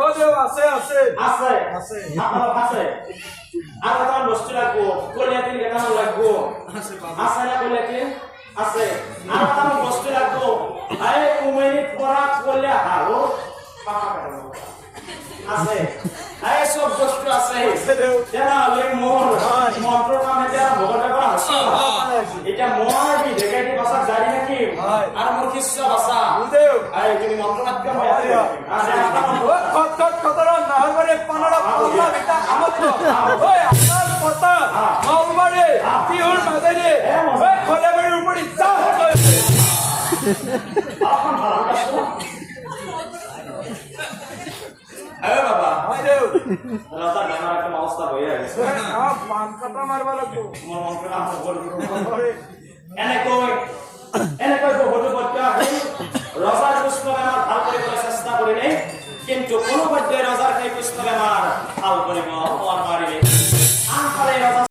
ও দেও আছে আছে আছে আছে আপনার আছে আর কত বস্তু লাগবো কলিয়াতিন কেমন লাগবো আছে আছে না কলিয়াতিন আছে আর কত বস্তু লাগবো আরে কুমেনি পড়া করলে হালো আছে আরে সব বস্তু আছে তেনালে মোর মন্ত্র নামে তেরা ভগবান করা আছে এটা মোর কি দেখাইতে ভাষা জানি নাকি আর মোর কিচ্ছা ভাষা দেও আরে তুমি মন্ত্র মাধ্যম আছে কত কত কতরা নাহরবারে পানাড়া পাল্লা বিটা আমত ওই আপনার কথা মালবাড়ে তিহুর মাদারে ওই খোলাবাড়ির উপরে যা আরে বাবা দেও রাস্তা গানার একটা অবস্থা হয়ে গেছে পান কাটা মারবা লাগবো মোর মন্ত্র নাম বলবো ওরে এনে কই হতে করতে রজার পুষ্প আমার ভাল করে চেষ্টা করিলে কিন্তু কোনো পর্যায়ে রজার সেই পুষ্প আমার ভাল করিব